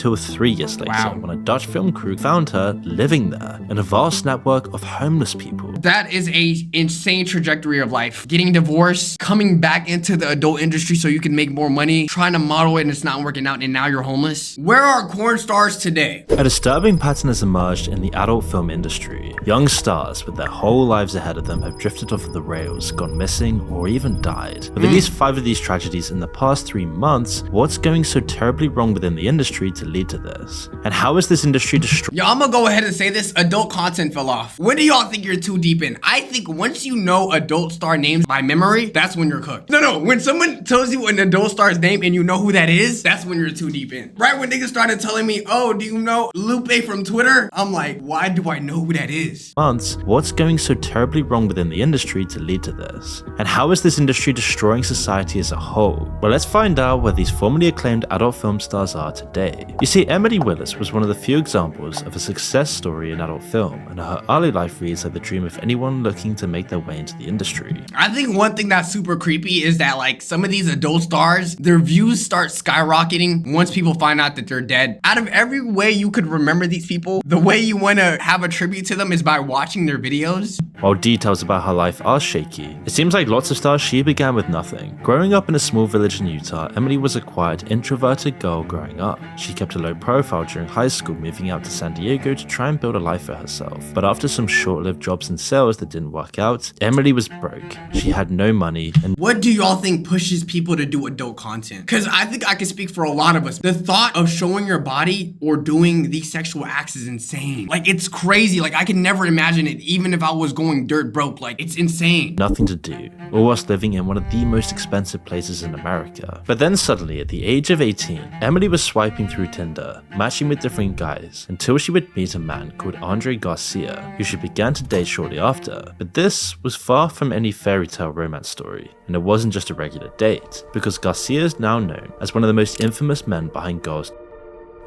until 3 years later, Wow. when a Dutch film crew found her living there in a vast network of homeless people. That is a insane trajectory of life. Getting divorced, coming back into the adult industry so you can make more money, trying to model it and it's not working out, and now you're homeless. Where are porn stars today? A disturbing pattern has emerged in the adult film industry. Young stars with their whole lives ahead of them have drifted off of the rails, gone missing, or even died. With at least 5 of these tragedies in the past 3 months, what's going so terribly wrong within the industry to lead to this? And how is this industry destroyed? Yo, I'm gonna go ahead and say this. Adult content fell off. When do y'all think you're too deep in? I think once you know adult star names by memory, that's when you're cooked. No, when someone tells you an adult star's name and you know who that is, that's when you're too deep in. Right when niggas started telling me, oh, do you know Lupe from Twitter? I'm like, why do I know who that is? Months, what's going so terribly wrong within the industry to lead to this? And how is this industry destroying society as a whole? Well, let's find out where these formerly acclaimed adult film stars are today. You see, Emily Willis was one of the few examples of a success story in adult film, and her early life reads like the dream of anyone looking to make their way into the industry. I think one thing that's super creepy is that like some of these adult stars, their views start skyrocketing once people find out that they're dead. Out of every way you could remember these people, the way you want to have a tribute to them is by watching their videos. While details about her life are shaky, it seems like lots of stars she began with nothing. Growing up in a small village in Utah, Emily was a quiet, introverted girl growing up. She kept a low profile during high school, moving out to San Diego to try and build a life for herself. But after some short-lived jobs in sales that didn't work out, Emily was broke. She had no money, and What do y'all think pushes people to do adult content? Because I think I can speak for a lot of us. The thought of showing your body or doing these sexual acts is insane. Like, it's crazy. Like, I could never imagine it, even if I was going dirt broke. Like, it's insane. nothing to do, all whilst living in one of the most expensive places in America. But then suddenly, at the age of 18, Emily was swiping through Tinder, matching with different guys, until she would meet a man called Andre Garcia, who she began to date shortly after. But this was far from any fairy tale romance story, and it wasn't just a regular date, because Garcia is now known as one of the most infamous men behind Girls,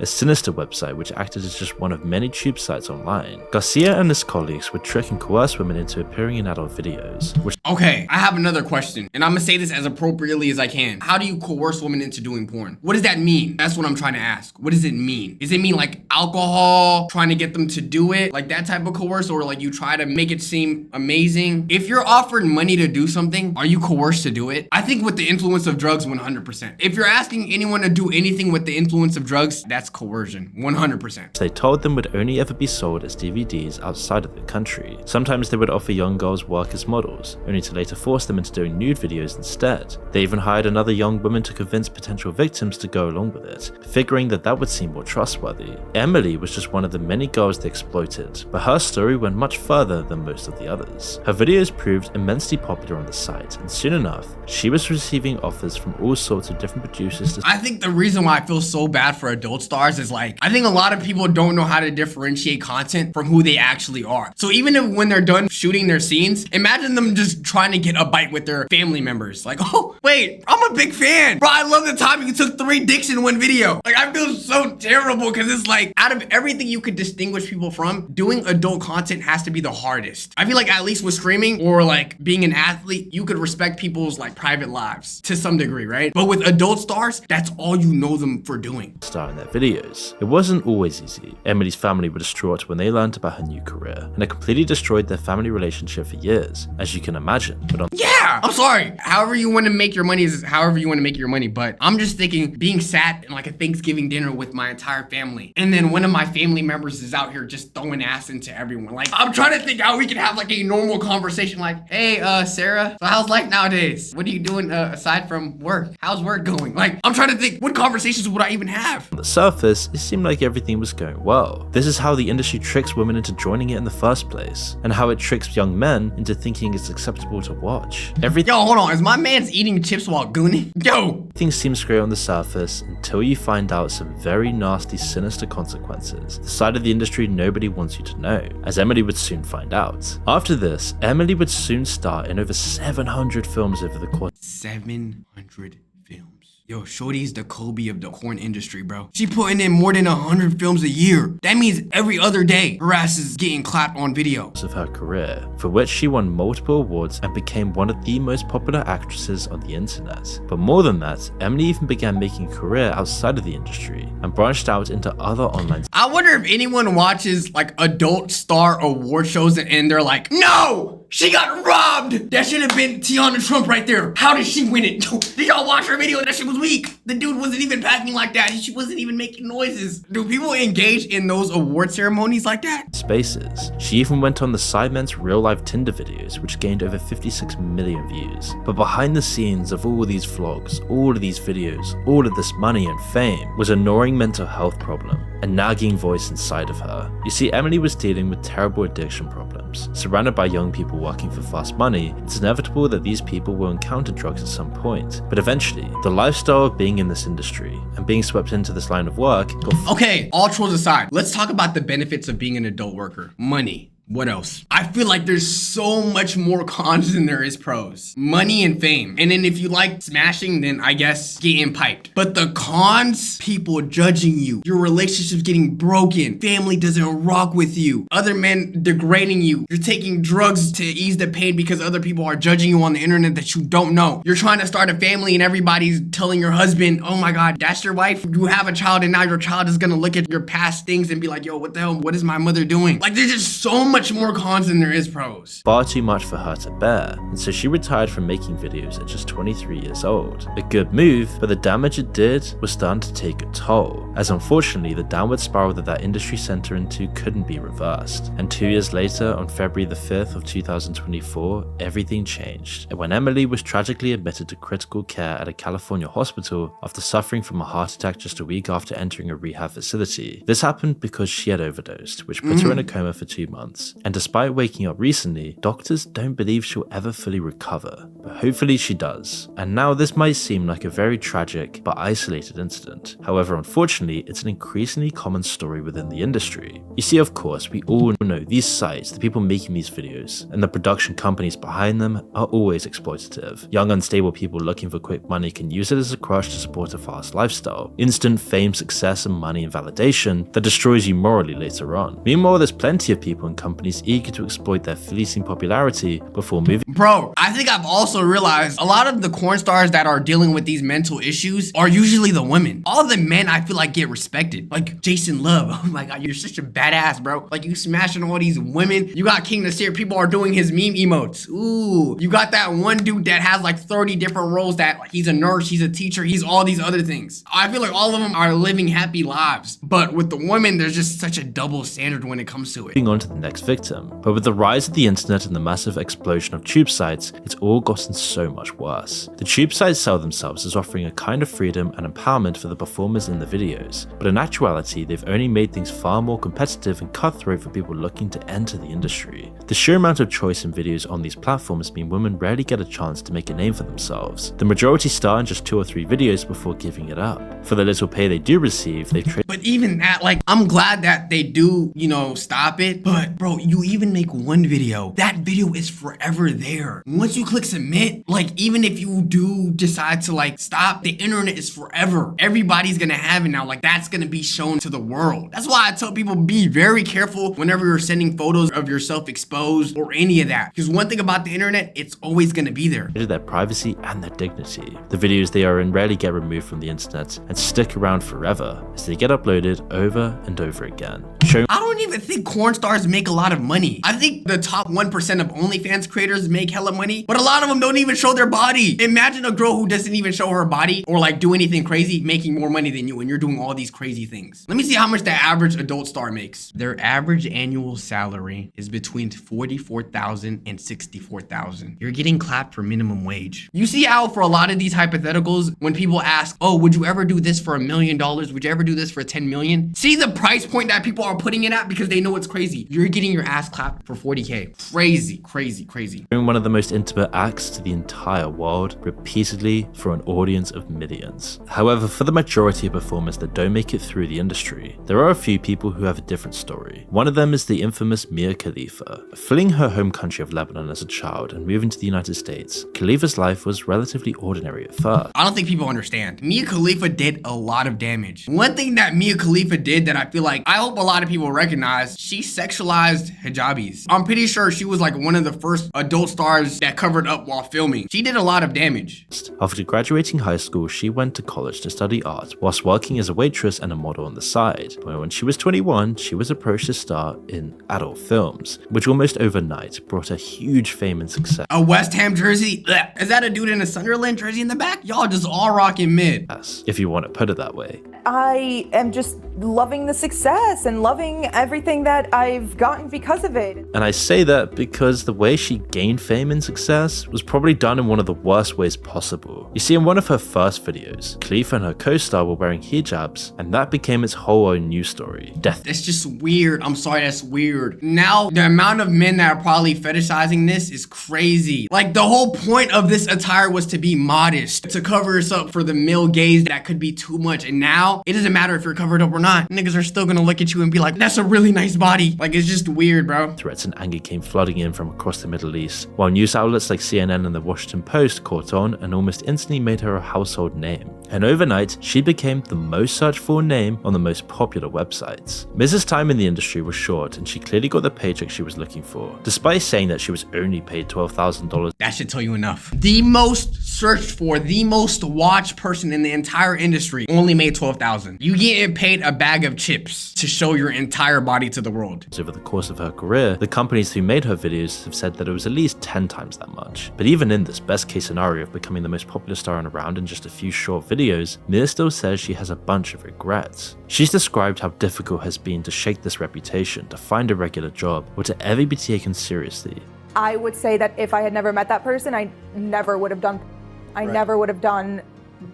a sinister website which acted as just one of many tube sites online. Garcia and his colleagues would trick and coerce women into appearing in adult videos, which Okay, I have another question, and I'm gonna say this as appropriately as I can. How do you coerce women into doing porn? What does that mean? That's what I'm trying to ask. What does it mean? Does it mean like alcohol, trying to get them to do it, like that type of coerce, or like you try to make it seem amazing? If you're offered money to do something, are you coerced to do it? I think with the influence of drugs, 100%. If you're asking anyone to do anything with the influence of drugs, that's coercion, 100%. they told them would only ever be sold as DVDs outside of the country. Sometimes they would offer young girls work as models, only to later force them into doing nude videos instead. They even hired another young woman to convince potential victims to go along with it, figuring that that would seem more trustworthy. Emily was just one of the many girls they exploited, but her story went much further than most of the others. Her videos proved immensely popular on the site, and soon enough, she was receiving offers from all sorts of different producers to I think the reason why I feel so bad for adult stars is like, I think a lot of people don't know how to differentiate content from who they actually are. So even if when they're done shooting their scenes, imagine them just trying to get a bite with their family members. Like, oh, wait, I'm a big fan. Bro, I love the time you took 3 dicks in one video. Like, I feel so terrible because it's like, out of everything you could distinguish people from, doing adult content has to be the hardest. I feel like at least with streaming or like being an athlete, you could respect people's like private lives to some degree, right? But with adult stars, that's all you know them for doing. star in their videos. It wasn't always easy. Emily's family were distraught when they learned about her new career, and it completely destroyed their family relationship for years, as you can imagine. But on Yeah, I'm sorry. However you want to make your money is however you want to make your money. But I'm just thinking being sat in like a Thanksgiving dinner with my entire family, and then one of my family members is out here just throwing ass into everyone. Like, I'm trying to think how we can have like a normal conversation like, hey, Sarah, so how's life nowadays? What are you doing aside from work? How's work going? Like, I'm trying to think, what conversations would I even have? the surface, it seemed like everything was going well. This is how the industry tricks women into joining it in the first place, and how it tricks young men into thinking it's acceptable to watch. Everything Yo, hold on. Is my man's eating chips while gooning? Yo! seems great on the surface until you find out some very nasty, sinister consequences. The side of the industry nobody wants you to know, as Emily would soon find out. After this, Emily would soon star in over 700 films over the course 700 films. Yo, Shorty's the Kobe of the porn industry, bro. She putting in more than 100 films a year. That means every other day, her ass is getting clapped on video. Of her career, for which she won multiple awards and became one of the most popular actresses on the internet. But more than that, Emily even began making a career outside of the industry and branched out into other online. I wonder if anyone watches like adult star award shows and they're like, no, she got robbed. That should have been Tiana Trump right there. How did she win it? Did y'all watch her video? That shit was weak. The dude wasn't even packing like that. She wasn't even making noises. Do people engage in those award ceremonies like that? Spaces. She even went on the Sidemen's real-life Tinder videos, which gained over 56 million views. But behind the scenes of all of these vlogs, all of these videos, all of this money and fame, was a gnawing mental health problem, a nagging voice inside of her. You see, Emily was dealing with terrible addiction problems. Surrounded by young people working for fast money, it's inevitable that these people will encounter drugs at some point. But eventually, the lifestyle of being in this industry and being swept into this line of work got Okay, all trolls aside, let's talk about the benefits of being an adult worker. Money. What else? I feel like there's so much more cons than there is pros. Money and fame. And then if you like smashing, then I guess getting piped. But the cons, people judging you, your relationship's getting broken, family doesn't rock with you, other men degrading you, you're taking drugs to ease the pain because other people are judging you on the internet that you don't know. You're trying to start a family and everybody's telling your husband, oh my God, that's your wife? You have a child and now your child is gonna look at your past things and be like, yo, what the hell? What is my mother doing? Like there's just so much more cons than there is pros. far too much for her to bear, and so she retired from making videos at just 23 years old. A good move, but the damage it did was starting to take a toll, as unfortunately the downward spiral that industry sent her into couldn't be reversed. And 2 years later, on February the 5th of 2024, everything changed, when Emily was tragically admitted to critical care at a California hospital after suffering from a heart attack just a week after entering a rehab facility. This happened because she had overdosed, which put her in a coma for 2 months, and despite waking up recently, doctors don't believe she'll ever fully recover, but hopefully she does. And now this might seem like a very tragic but isolated incident. However, unfortunately, it's an increasingly common story within the industry. You see, of course, we all know these sites, the people making these videos, and the production companies behind them are always exploitative. Young, unstable people looking for quick money can use it as a crutch to support a fast lifestyle. Instant fame, success, and money and validation that destroys you morally later on. Meanwhile, there's plenty of people and companies eager to exploit their fleeting popularity before moving. Bro, I think I've also realized a lot of the corn stars that are dealing with these mental issues are usually the women. All the men I feel like get respected. Like Jason Love. Oh my God, you're such a badass, bro. Like you smashing all these women. You got King Nasir. People are doing his meme emotes. Ooh. You got that one dude that has like 30 different roles that like, he's a nurse, he's a teacher, he's all these other things. I feel like all of them are living happy lives. But with the women, there's just such a double standard when it comes to it. Moving on to the next victim. But with the rise of the internet and the massive explosion of tube sites, it's all gotten so much worse. The tube sites sell themselves as offering a kind of freedom and empowerment for the performers in the videos, but in actuality, they've only made things far more competitive and cutthroat for people looking to enter the industry. The sheer amount of choice in videos on these platforms mean women rarely get a chance to make a name for themselves. The majority start in just 2 or 3 videos before giving it up. For the little pay they do receive, they've traded. But even that, like, I'm glad that they do, you know, stop it. But bro, you even make one video, that video is forever there. Once you click submit, like even if you do decide to like stop, the internet is forever. Everybody's gonna have it now. Like that's gonna be shown to the world. That's why I tell people be very careful whenever you're sending photos of yourself exposed or any of that. Because one thing about the internet, it's always gonna be there. Their privacy and their dignity. The videos they are in rarely get removed from the internet and stick around forever as they get uploaded over and over again. I don't even think corn stars make a lot of money. I think the top 1% of OnlyFans creators make hella money, but a lot of them don't even show their body. Imagine a girl who doesn't even show her body or like do anything crazy making more money than you and you're doing all these crazy things. Let me see how much the average adult star makes. Their average annual salary is between $44,000 and $64,000. You're getting clapped for minimum wage. You see how for a lot of these hypotheticals, when people ask, oh, would you ever do this for $1 million? Would you ever do this for 10 million? See the price point that people are putting it at because they know it's crazy. You're getting getting your ass clapped for 40K. Crazy, crazy, crazy. Doing one of the most intimate acts to the entire world, repeatedly for an audience of millions. However, for the majority of performers that don't make it through the industry, there are a few people who have a different story. One of them is the infamous Mia Khalifa. Fleeing her home country of Lebanon as a child and moving to the United States, Khalifa's life was relatively ordinary at first. I don't think people understand. Mia Khalifa did a lot of damage. One thing that Mia Khalifa did that I feel like I hope a lot of people recognize, she sexualized hijabis. I'm pretty sure she was like one of the first adult stars that covered up while filming. She did a lot of damage. After graduating high school, she went to college to study art whilst working as a waitress and a model on the side. But when she was 21, she was approached to star in adult films, which almost overnight brought her huge fame and success. A West Ham jersey? Blech. Is that a dude in a Sunderland jersey in the back? Y'all just all rocking mid. If you want to put it that way. I am just loving the success and loving everything that I've gotten because of it. And I say that because the way she gained fame and success was probably done in one of the worst ways possible. You see, in one of her first videos, Khalifa and her co-star were wearing hijabs, and that became its whole own news story. Death. That's just weird. I'm sorry, that's weird. Now, the amount of men that are probably fetishizing this is crazy. Like, the whole point of this attire was to be modest, to cover us up for the male gaze that could be too much. And now, it doesn't matter if you're covered up or not. Niggas are still gonna look at you and be like, that's a really nice body. Like, it's just weird, bro. Threats and anger came flooding in from across the Middle East, while news outlets like CNN and the Washington Post caught on and almost instantly made her a household name. And overnight, she became the most searched for name on the most popular websites. Mrs. time in the industry was short, and she clearly got the paycheck she was looking for, despite saying that she was only paid $12,000. That should tell you enough. The most searched for, the most watched person in the entire industry only made $12,000. You getting paid a bag of chips to show your entire body to the world. Over the course of her career, the companies who made her videos have said that it was at least 10 times that much. But even in this best case scenario of becoming the most popular star on around in just a few short videos, Mia still says she has a bunch of regrets. She's described how difficult it has been to shake this reputation, to find a regular job, or to ever be taken seriously. I would say that if I had never met that person, I never would have done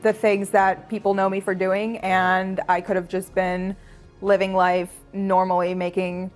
the things that people know me for doing, and I could have just been living life normally, making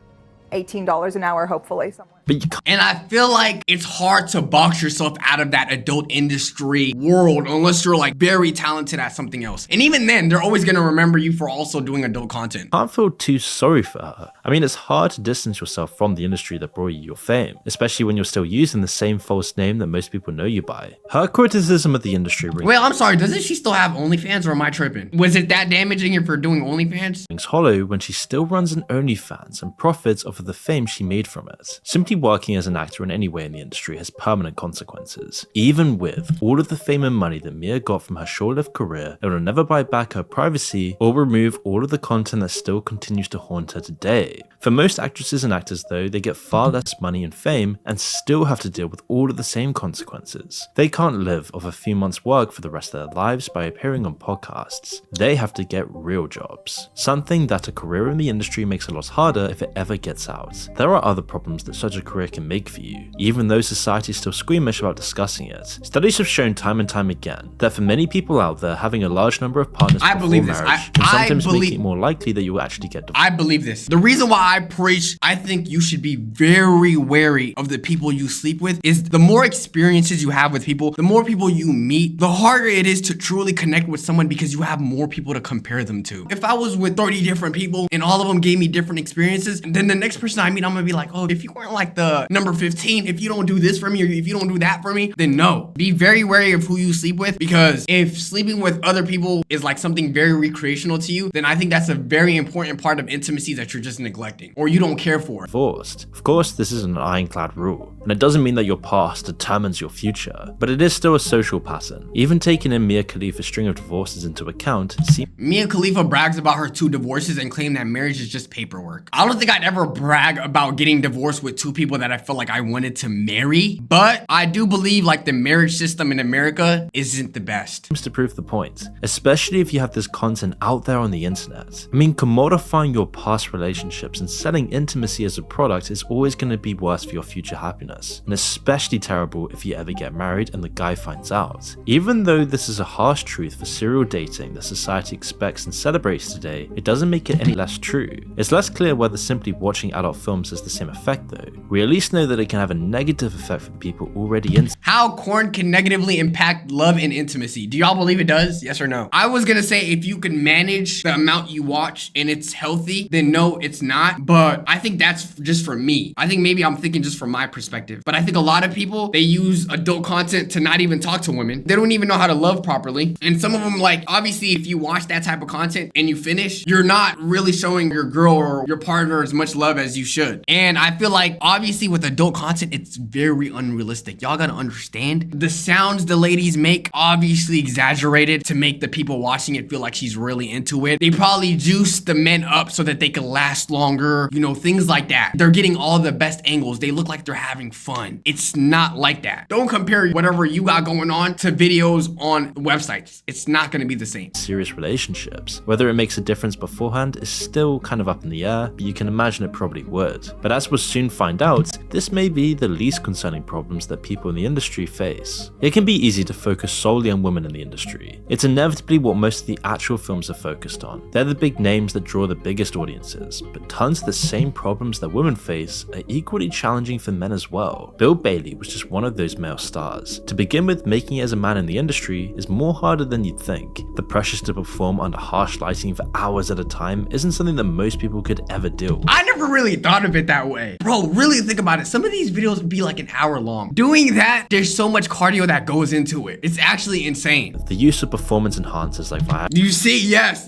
$18 an hour, hopefully, somewhere. But you can't. And I feel like it's hard to box yourself out of that adult industry world unless you're like very talented at something else. And even then, they're always gonna remember you for also doing adult content. Can't feel too sorry for her. I mean, it's hard to distance yourself from the industry that brought you your fame, especially when you're still using the same false name that most people know you by. Her criticism of the industry Wait, I'm sorry, doesn't she still have OnlyFans, or am I tripping? Was it that damaging if you're doing OnlyFans? rings hollow when she still runs an OnlyFans and profits off of the fame she made from it. Simply working as an actor in any way in the industry has permanent consequences. Even with all of the fame and money that Mia got from her short-lived career, it will never buy back her privacy or remove all of the content that still continues to haunt her today. For most actresses and actors though, they get far less money and fame and still have to deal with all of the same consequences. They can't live off a few months' work for the rest of their lives by appearing on podcasts. They have to get real jobs. Something that a career in the industry makes a lot harder if it ever gets out. There are other problems that such a career can make for you, even though society is still squeamish about discussing it. Studies have shown time and time again that for many people out there, having a large number of partners before marriage can sometimes make it more likely that you will actually get divorced. I believe this. The reason why I preach, I think you should be very wary of the people you sleep with, is the more experiences you have with people, the more people you meet, the harder it is to truly connect with someone because you have more people to compare them to. If I was with 30 different people and all of them gave me different experiences, then the next person I meet, I'm gonna be like, oh, if you weren't like the number 15, if you don't do this for me or if you don't do that for me, then no. Be very wary of who you sleep with, because if sleeping with other people is like something very recreational to you, then I think that's a very important part of intimacy that you're just neglecting or you don't care for. Divorced. Of course, this isn't an ironclad rule, and it doesn't mean that your past determines your future, but it is still a social pattern. Even taking in Mia Khalifa's string of divorces into account, Mia Khalifa brags about her 2 divorces and claim that marriage is just paperwork. I don't think I'd ever brag about getting divorced with 2 people that I felt like I wanted to marry. But I do believe like the marriage system in America isn't the best. Seems to prove the point, especially if you have this content out there on the internet. I mean, commodifying your past relationships and selling intimacy as a product is always going to be worse for your future happiness, and especially terrible if you ever get married and the guy finds out. Even though this is a harsh truth for serial dating that society expects and celebrates today, it doesn't make it any less true. It's less clear whether simply watching adult films has the same effect though. We at least know that it can have a negative effect for people already into How corn can negatively impact love and intimacy. Do y'all believe it does? Yes or no? I was gonna say if you can manage the amount you watch and it's healthy, then no, it's not. But I think that's just for me. I think maybe I'm thinking just from my perspective. But I think a lot of people, they use adult content to not even talk to women. They don't even know how to love properly. And some of them, like, obviously if you watch that type of content and you finish, you're not really showing your girl or your partner as much love as you should. And I feel like obviously with adult content, it's very unrealistic. Y'all gotta understand the sounds the ladies make, obviously exaggerated to make the people watching it feel like she's really into it. They probably juice the men up so that they can last longer, you know, things like that. They're getting all the best angles. They look like they're having fun. It's not like that. Don't compare whatever you got going on to videos on websites. It's not gonna be the same. serious relationships. Whether it makes a difference beforehand is still kind of up in the air, but you can imagine it probably would. But as we'll soon find out, this may be the least concerning problems that people in the industry face. It can be easy to focus solely on women in the industry. It's inevitably what most of the actual films are focused on. They're the big names that draw the biggest audiences, but tons of the same problems that women face are equally challenging for men as well. Bill Bailey was just one of those male stars. To begin with, making it as a man in the industry is more harder than you'd think. The pressures to perform under harsh lighting for hours at a time isn't something that most people could ever deal with. I never really thought of it that way. Bro, really think about it. Some of these videos would be like an hour long. Doing that, there's so much cardio that goes into it. It's actually insane. The use of performance enhancers like Viagra. You see, yes.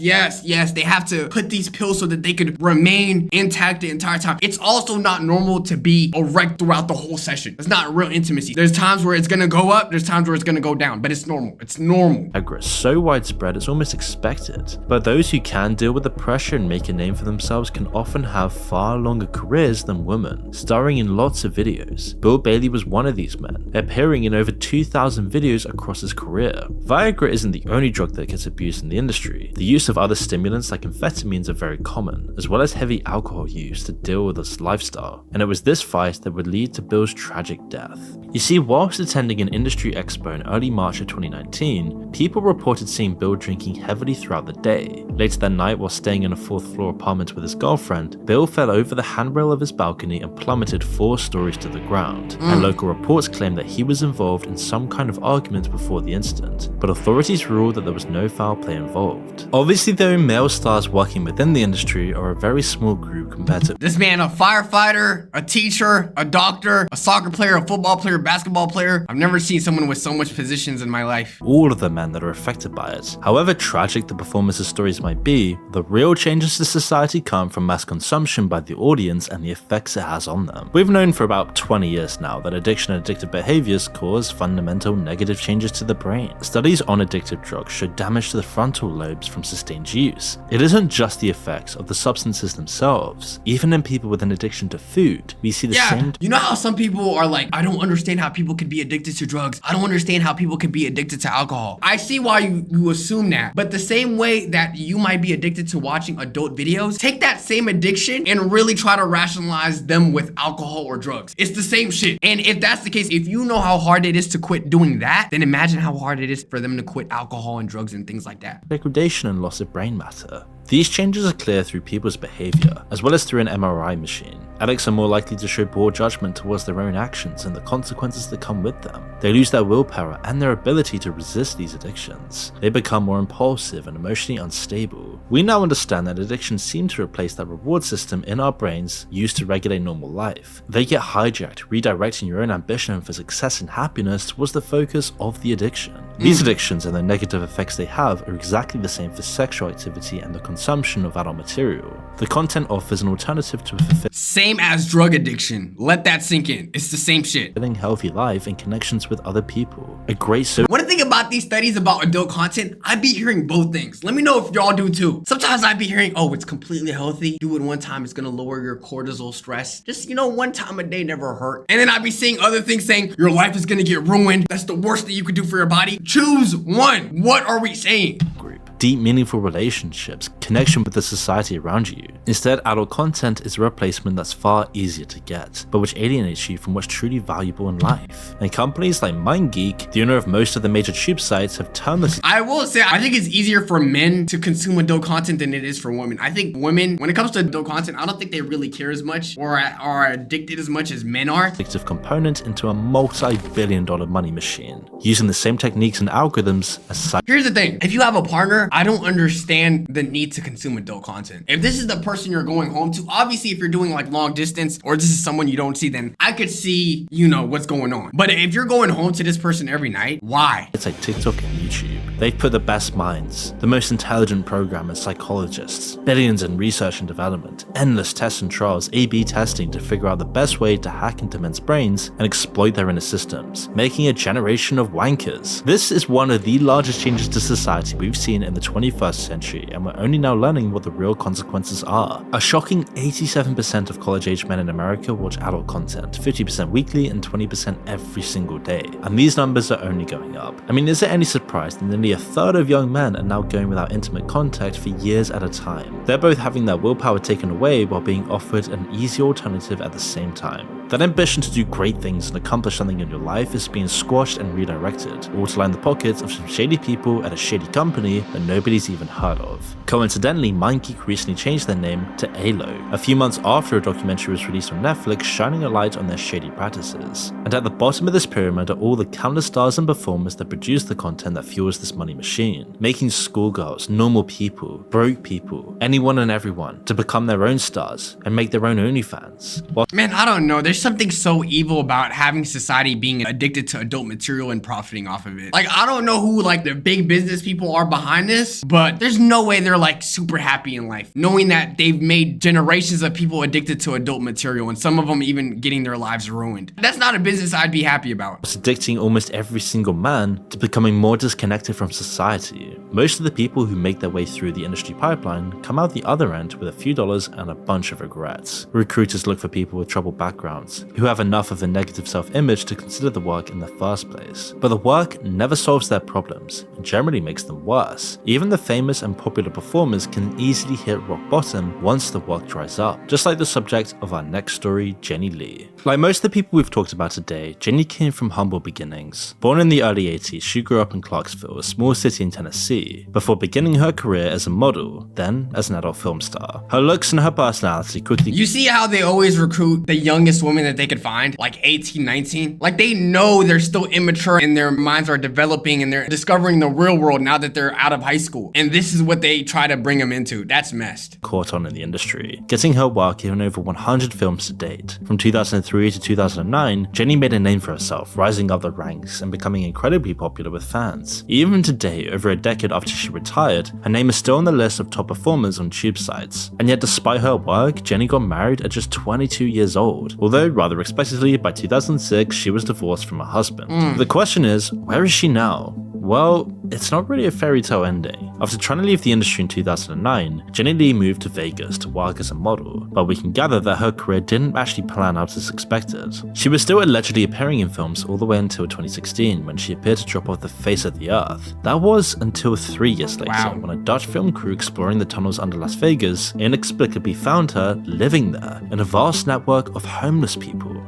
They have to put these pills so that they could remain intact the entire time. It's also not normal to be erect throughout the whole session. It's not real intimacy. There's times where it's gonna go up, there's times where it's gonna go down, but it's normal. It's normal. Viagra is so widespread it's almost expected. But those who can deal with the pressure and make a name for themselves can often have far longer careers than women, starring in lots of videos. Bill Bailey was one of these men, appearing in over 2,000 videos across his career. Viagra isn't the only drug that gets abused in the industry. The use of other stimulants like amphetamines are very common, as well as heavy alcohol use to deal with this lifestyle, and it was this vice that would lead to Bill's tragic death. You see, whilst attending an industry expo in early March of 2019, people reported seeing Bill drinking heavily throughout the day. Later that night, while staying in a 4th floor apartment with his girlfriend, Bill fell over the handrail of his balcony and plummeted 4 stories to the ground, and local reports claimed that he was involved in some kind of argument before the incident, but authorities ruled that there was no foul play involved. Obviously though, male stars working within the industry are a very small group compared to This man, a firefighter, a teacher, a doctor, a soccer player, a football player, basketball player. I've never seen someone with so much positions in my life. all of the men that are affected by it. However tragic the performances' stories might be, the real changes to society come from mass consumption by the audience and the effects it has on them. We've known for about 20 years now that addiction and addictive behaviors cause fundamental negative changes to the brain. Studies on addictive drugs show damage to the frontal lobes from sustained use. It isn't just the effects of the substances themselves. Even in people with an addiction to food, we see the same. You know how some people are like, I don't understand how people could be addicted to drugs. I don't understand how people could be addicted to alcohol. I see why you assume that. But the same way that you might be addicted to watching adult videos, take that same addiction and really try to rationalize them with alcohol or drugs. It's the same shit. And if that's the case, if you know how hard it is to quit doing that, then imagine how hard it is for them to quit alcohol and drugs and things like that. Degradation and loss of brain matter. These changes are clear through people's behavior, as well as through an MRI machine. Addicts are more likely to show poor judgment towards their own actions and the consequences that come with them. They lose their willpower and their ability to resist these addictions. They become more impulsive and emotionally unstable. We now understand that addictions seem to replace that reward system in our brains used to regulate normal life. They get hijacked, redirecting your own ambition for success and happiness towards the focus of the addiction. These addictions and the negative effects they have are exactly the same for sexual activity and the consumption of adult material, the content offers an alternative to a Same as drug addiction. Let that sink in. It's the same shit. fulfilling, healthy life and connections with other people. A great One thing about these studies about adult content, I'd be hearing both things. Let me know if y'all do too. Sometimes I'd be hearing, oh, it's completely healthy. Do it one time, it's gonna lower your cortisol stress. Just, one time a day never hurt. And then I'd be seeing other things saying, your life is gonna get ruined. That's the worst thing you could do for your body. Choose one. What are we saying? group. Deep, meaningful relationships, connection with the society around you. Instead, adult content is a replacement that's far easier to get, but which alienates you from what's truly valuable in life. And companies like MindGeek, the owner of most of the major tube sites, have turned this. I will say, I think it's easier for men to consume adult content than it is for women. I think women, when it comes to adult content, I don't think they really care as much or are addicted as much as men are. Addictive component into a multi-billion-dollar money machine, using the same techniques and algorithms as Here's the thing, if you have a partner, I don't understand the need to consume adult content. If this is the person you're going home to, obviously if you're doing like long distance or this is someone you don't see, then I could see, what's going on. But if you're going home to this person every night, why? It's like TikTok and YouTube. They've put the best minds, the most intelligent programmers, psychologists, billions in research and development, endless tests and trials, A/B testing to figure out the best way to hack into men's brains and exploit their inner systems, making a generation of wankers. This is one of the largest changes to society we've seen in the 21st century, and we're only now learning what the real consequences are. A shocking 87% of college-age men in America watch adult content, 50% weekly and 20% every single day. And these numbers are only going up. I mean, is it any surprise that nearly a third of young men are now going without intimate contact for years at a time? They're both having their willpower taken away while being offered an easy alternative at the same time. That ambition to do great things and accomplish something in your life is being squashed and redirected, all to line the pockets of some shady people at a shady company that nobody's even heard of. Coincidentally, MindGeek recently changed their name to ALO, a few months after a documentary was released on Netflix shining a light on their shady practices. And at the bottom of this pyramid are all the countless stars and performers that produce the content that fuels this money machine, making schoolgirls, normal people, broke people, anyone and everyone to become their own stars and make their own OnlyFans. Man, I don't know. There's something so evil about having society being addicted to adult material and profiting off of it. Like, I don't know who like the big business people are behind this, but there's no way they're like super happy in life, knowing that they've made generations of people addicted to adult material and some of them even getting their lives ruined. That's not a business I'd be happy about. It's addicting almost every single man to becoming more disconnected from society. Most of the people who make their way through the industry pipeline come out the other end with a few dollars and a bunch of regrets. Recruiters look for people with troubled backgrounds, who have enough of a negative self-image to consider the work in the first place. But the work never solves their problems, and generally makes them worse. Even the famous and popular performers can easily hit rock bottom once the work dries up, just like the subject of our next story, Jenny Lee. Like most of the people we've talked about today, Jenny came from humble beginnings. Born in the early 80s, she grew up in Clarksville, a small city in Tennessee, before beginning her career as a model, then as an adult film star. Her looks and her personality quickly— You see how they always recruit the youngest women that they could find, like 18, 19? Like, they know they're still immature and their minds are developing and they're discovering the real world now that they're out of high school. And this is what they try to bring them into. That's messed. Caught on in the industry, getting her work in over 100 films to date. From 2003 to 2009, Jenny made a name for herself, rising up the ranks and becoming incredibly popular with fans. Even today, over a decade after she retired, her name is still on the list of top performers on tube sites. And yet despite her work, Jenny got married at just 22 years old, although rather expectedly by 2006 she was divorced from her husband. The question is, where is she now? Well, it's not really a fairy tale ending. After trying to leave the industry in 2009, Jenny Lee moved to Vegas to work as a model, but we can gather that her career didn't actually plan out as expected. She was still allegedly appearing in films all the way until 2016 when she appeared to drop off the face of the earth. That was until 3 years later when a Dutch film crew exploring the tunnels under Las Vegas inexplicably found her living there in a vast network of homeless people.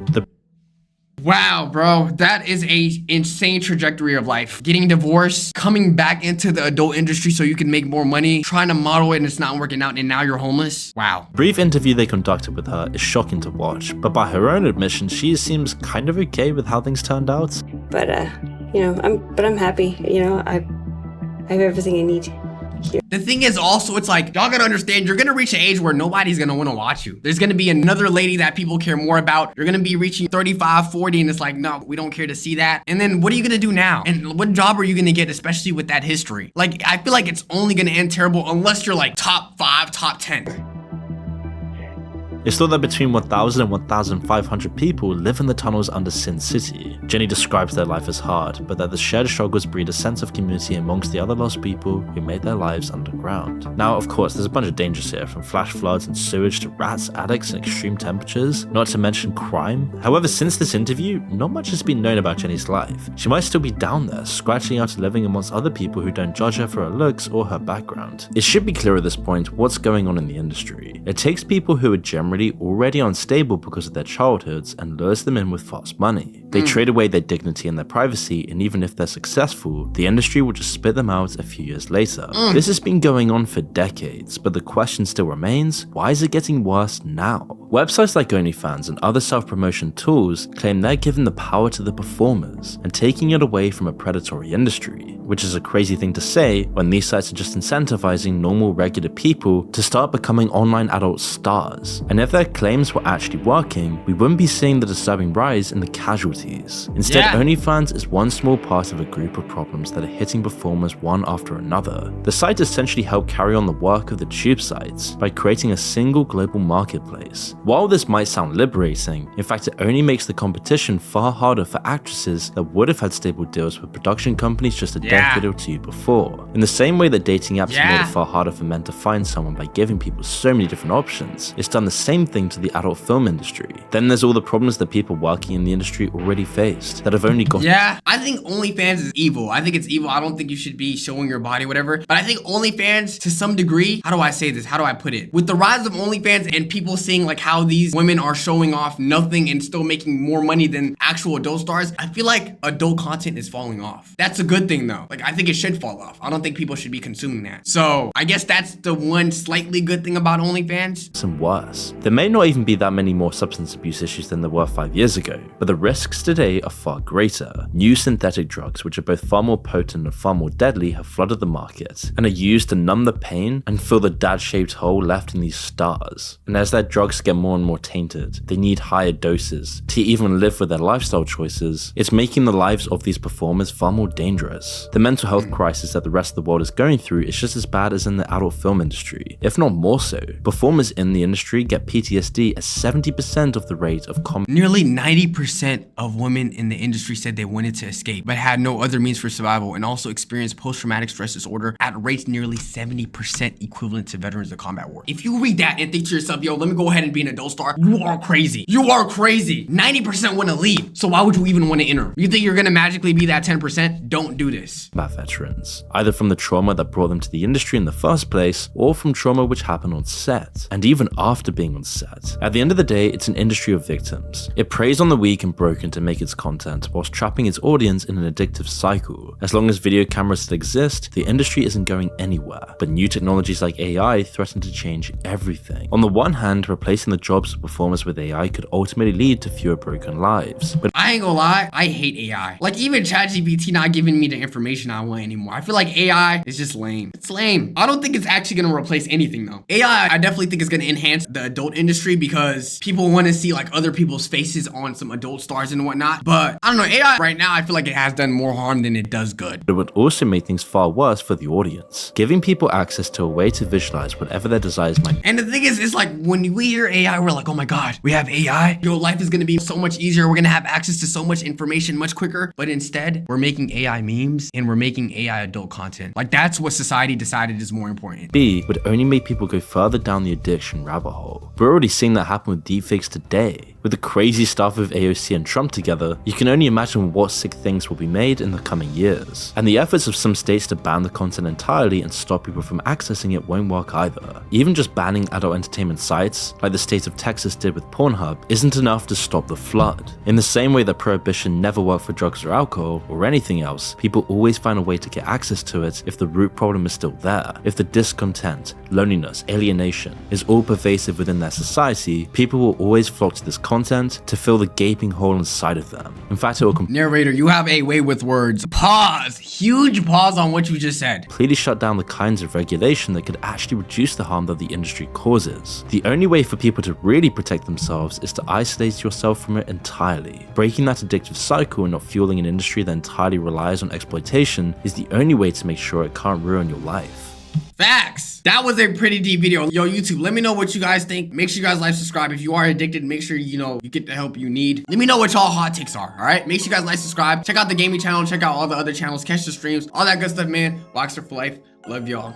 Wow, bro, that is a insane trajectory of life. Getting divorced, coming back into the adult industry so you can make more money, trying to model it and it's not working out, and now you're homeless. Wow. Brief interview they conducted with her is shocking to watch, but by her own admission, she seems kind of okay with how things turned out. But I'm happy. I have everything I need. The thing is also, it's like, y'all gotta understand, you're gonna reach an age where nobody's gonna wanna watch you. There's gonna be another lady that people care more about. You're gonna be reaching 35, 40, and it's like, no, we don't care to see that. And then what are you gonna do now? And what job are you gonna get, especially with that history? Like, I feel like it's only gonna end terrible unless you're like top 5, top 10. It's thought that between 1,000 and 1,500 people live in the tunnels under Sin City. Jenny describes their life as hard, but that the shared struggles breed a sense of community amongst the other lost people who made their lives underground. Now, of course, there's a bunch of dangers here, from flash floods and sewage to rats, addicts, and extreme temperatures, not to mention crime. However, since this interview, not much has been known about Jenny's life. She might still be down there, scratching out and living amongst other people who don't judge her for her looks or her background. It should be clear at this point what's going on in the industry. It takes people who are generally already unstable because of their childhoods and lures them in with fast money. They trade away their dignity and their privacy, and even if they're successful, the industry will just spit them out a few years later. This has been going on for decades, but the question still remains, why is it getting worse now? Websites like OnlyFans and other self-promotion tools claim they're giving the power to the performers and taking it away from a predatory industry, which is a crazy thing to say when these sites are just incentivizing normal regular people to start becoming online adult stars. And if their claims were actually working, we wouldn't be seeing the disturbing rise in the casualties. Instead, OnlyFans is one small part of a group of problems that are hitting performers one after another. The site essentially helped carry on the work of the tube sites by creating a single global marketplace. While this might sound liberating, in fact it only makes the competition far harder for actresses that would have had stable deals with production companies just a decade or two before. In the same way that dating apps have made it far harder for men to find someone by giving people so many different options, it's done the same thing to the adult film industry. Then there's all the problems that people working in the industry already faced that have only got— I think OnlyFans is evil. I think it's evil. I don't think you should be showing your body, whatever. But I think OnlyFans, to some degree, how do I say this? How do I put it? With the rise of OnlyFans and people seeing like how these women are showing off nothing and still making more money than actual adult stars, I feel like adult content is falling off. That's a good thing though. Like, I think it should fall off. I don't think people should be consuming that. So I guess that's the one slightly good thing about OnlyFans. Some worse. There may not even be that many more substance abuse issues than there were 5 years ago, but the risks today are far greater. New synthetic drugs, which are both far more potent and far more deadly, have flooded the market and are used to numb the pain and fill the dad-shaped hole left in these stars. And as their drugs get more and more tainted, they need higher doses to even live with their lifestyle choices. It's making the lives of these performers far more dangerous. The mental health crisis that the rest of the world is going through is just as bad as in the adult film industry, if not more so. Performers in the industry get PTSD at 70% of the rate of Nearly 90% of women in the industry said they wanted to escape, but had no other means for survival, and also experienced post-traumatic stress disorder at rates nearly 70% equivalent to veterans of combat war. If you read that and think to yourself, yo, let me go ahead and be an adult star, you are crazy. You are crazy. 90% want to leave. So why would you even want to enter? You think you're going to magically be that 10%? Don't do this. veterans, either from the trauma that brought them to the industry in the first place, or from trauma which happened on set, and even after being on set. At the end of the day, it's an industry of victims. It preys on the weak and broken to make its content, whilst trapping its audience in an addictive cycle. As long as video cameras still exist, the industry isn't going anywhere, but new technologies like AI threaten to change everything. On the one hand, replacing the jobs of performers with AI could ultimately lead to fewer broken lives, but I ain't gonna lie, I hate AI. Like, even ChatGPT not giving me the information I want anymore. I feel like AI is just lame. It's lame. I don't think it's actually gonna replace anything though. AI, I definitely think is gonna enhance the adult industry because people want to see like other people's faces on some adult stars and whatnot. But I don't know, AI right now, I feel like it has done more harm than it does good. it would also make things far worse for the audience, giving people access to a way to visualize whatever their desires might be. And the thing is, it's like when we hear AI, we're like, oh my God, we have AI. Your life is gonna be so much easier. We're gonna have access to so much information much quicker. But instead, we're making AI memes and we're making AI adult content. Like, that's what society decided is more important. B would only make people go further down the addiction rabbit hole. We're already seeing that happen with deepfakes today. With the crazy stuff of AOC and Trump together, you can only imagine what sick things will be made in the coming years. And the efforts of some states to ban the content entirely and stop people from accessing it won't work either. Even just banning adult entertainment sites, like the state of Texas did with Pornhub, isn't enough to stop the flood. In the same way that prohibition never worked for drugs or alcohol or anything else, people always find a way to get access to it if the root problem is still there. If the discontent, loneliness, alienation is all pervasive within their society, people will always flock to this content to fill the gaping hole inside of them. In fact, it will Narrator, you have a way with words. Pause. Huge pause on what you just said. completely shut down the kinds of regulation that could actually reduce the harm that the industry causes. The only way for people to really protect themselves is to isolate yourself from it entirely. Breaking that addictive cycle and not fueling an industry that entirely relies on exploitation is the only way to make sure it can't ruin your life. Facts. That was a pretty deep video. Yo, YouTube, let me know what you guys think. Make sure you guys like, subscribe. If you are addicted, make sure you get the help you need. Let me know what y'all hot takes are, all right? Make sure you guys like, subscribe. Check out the gaming channel. Check out all the other channels. Catch the streams. All that good stuff, man. Boxer for life. Love y'all.